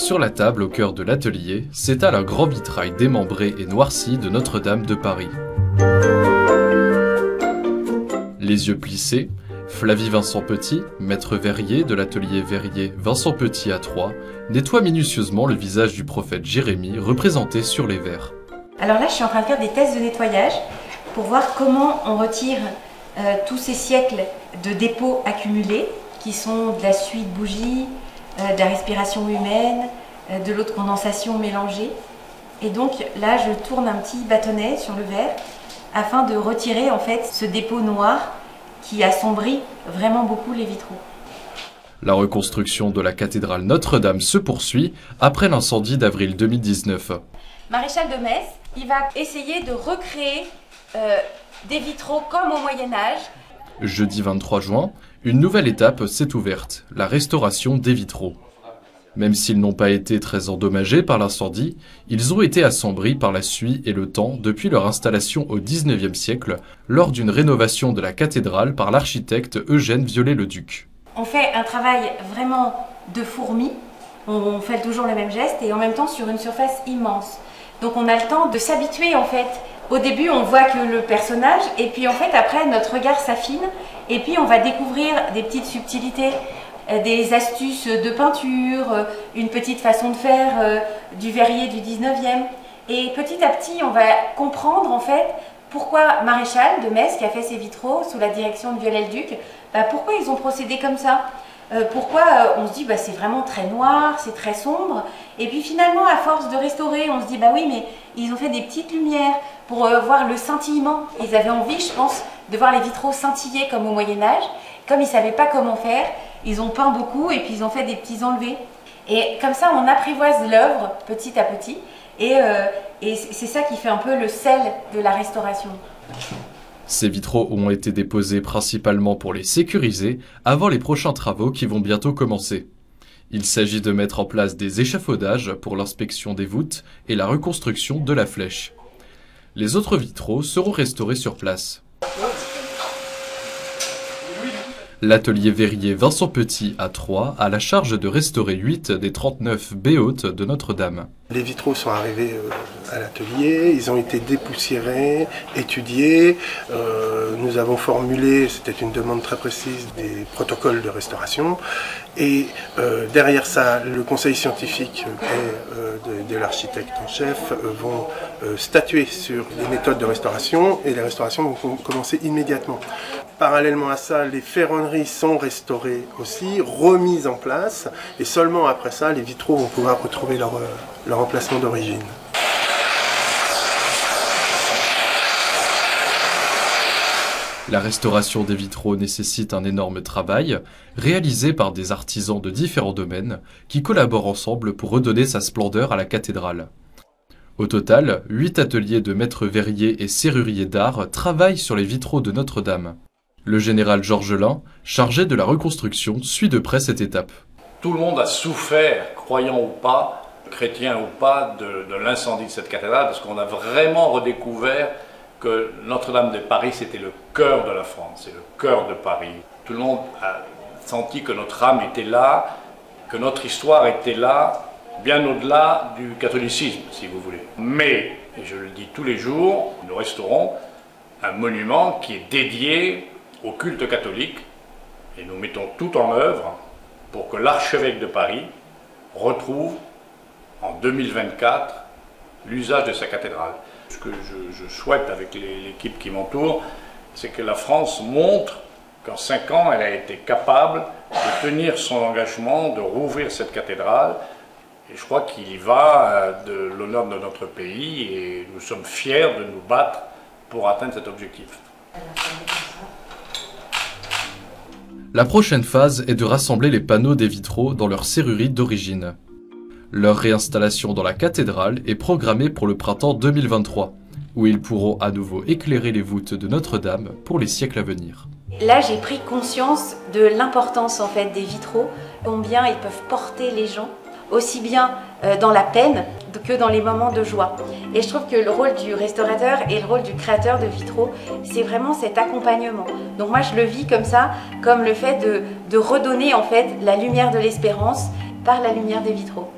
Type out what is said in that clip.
Sur la table au cœur de l'atelier, s'étale un grand vitrail démembré et noirci de Notre-Dame de Paris. Les yeux plissés, Flavie Vincent Petit, maître verrier de l'atelier verrier Vincent Petit à Troyes, nettoie minutieusement le visage du prophète Jérémie représenté sur les verres. Alors là, je suis en train de faire des tests de nettoyage pour voir comment on retire tous ces siècles de dépôts accumulés qui sont de la suie de bougies, de la respiration humaine, de l'eau de condensation mélangée. Et donc là, je tourne un petit bâtonnet sur le verre afin de retirer en fait ce dépôt noir qui assombrit vraiment beaucoup les vitraux. La reconstruction de la cathédrale Notre-Dame se poursuit après l'incendie d'avril 2019. Maréchal de Metz, il va essayer de recréer des vitraux comme au Moyen-Âge. Jeudi 23 juin, une nouvelle étape s'est ouverte, la restauration des vitraux. Même s'ils n'ont pas été très endommagés par l'incendie, ils ont été assombris par la suie et le temps depuis leur installation au XIXe siècle lors d'une rénovation de la cathédrale par l'architecte Eugène Viollet-le-Duc. On fait un travail vraiment de fourmi, on fait toujours le même geste et en même temps sur une surface immense. Donc on a le temps de s'habituer en fait. Au début on voit que le personnage et puis en fait après notre regard s'affine et puis on va découvrir des petites subtilités, des astuces de peinture, une petite façon de faire du verrier du 19e. Et petit à petit on va comprendre en fait pourquoi Maréchal de Metz qui a fait ses vitraux sous la direction de Viollet-le-Duc, pourquoi ils ont procédé comme ça. Pourquoi on se dit c'est vraiment très noir, c'est très sombre. Et puis finalement à force de restaurer on se dit oui mais ils ont fait des petites lumières pour voir le scintillement. Ils avaient envie je pense de voir les vitraux scintiller comme au Moyen-Âge. Comme ils ne savaient pas comment faire, ils ont peint beaucoup et puis ils ont fait des petits enlevés. Et comme ça on apprivoise l'œuvre petit à petit et c'est ça qui fait un peu le sel de la restauration. Ces vitraux ont été déposés principalement pour les sécuriser avant les prochains travaux qui vont bientôt commencer. Il s'agit de mettre en place des échafaudages pour l'inspection des voûtes et la reconstruction de la flèche. Les autres vitraux seront restaurés sur place. L'atelier verrier Vincent Petit à Troyes a la charge de restaurer 8 des 39 baies hautes de Notre-Dame. Les vitraux sont arrivés à l'atelier, ils ont été dépoussiérés, étudiés. Nous avons formulé, c'était une demande très précise, des protocoles de restauration. Et derrière ça, le conseil scientifique et de l'architecte en chef vont statuer sur les méthodes de restauration et les restaurations vont commencer immédiatement. Parallèlement à ça, les ferronneries sont restaurées aussi, remises en place et seulement après ça, les vitraux vont pouvoir retrouver leur emplacement d'origine. La restauration des vitraux nécessite un énorme travail, réalisé par des artisans de différents domaines, qui collaborent ensemble pour redonner sa splendeur à la cathédrale. Au total, 8 ateliers de maîtres verriers et serruriers d'art travaillent sur les vitraux de Notre-Dame. Le général Georges Lain, chargé de la reconstruction, suit de près cette étape. Tout le monde a souffert, croyant ou pas, chrétien ou pas, de l'incendie de cette cathédrale, parce qu'on a vraiment redécouvert que Notre-Dame de Paris, c'était le cœur de la France, c'est le cœur de Paris. Tout le monde a senti que notre âme était là, que notre histoire était là, bien au-delà du catholicisme, si vous voulez. Mais, et je le dis tous les jours, nous restaurons un monument qui est dédié au culte catholique, et nous mettons tout en œuvre pour que l'archevêque de Paris retrouve en 2024 l'usage de sa cathédrale. Ce que je souhaite avec l'équipe qui m'entoure, c'est que la France montre qu'en 5 ans, elle a été capable de tenir son engagement, de rouvrir cette cathédrale. Et je crois qu'il y va de l'honneur de notre pays et nous sommes fiers de nous battre pour atteindre cet objectif. La prochaine phase est de rassembler les panneaux des vitraux dans leur serrurerie d'origine. Leur réinstallation dans la cathédrale est programmée pour le printemps 2023, où ils pourront à nouveau éclairer les voûtes de Notre-Dame pour les siècles à venir. Là, j'ai pris conscience de l'importance en fait des vitraux, combien ils peuvent porter les gens, aussi bien dans la peine que dans les moments de joie. Et je trouve que le rôle du restaurateur et le rôle du créateur de vitraux, c'est vraiment cet accompagnement. Donc moi, je le vis comme ça, comme le fait de redonner en fait la lumière de l'espérance par la lumière des vitraux.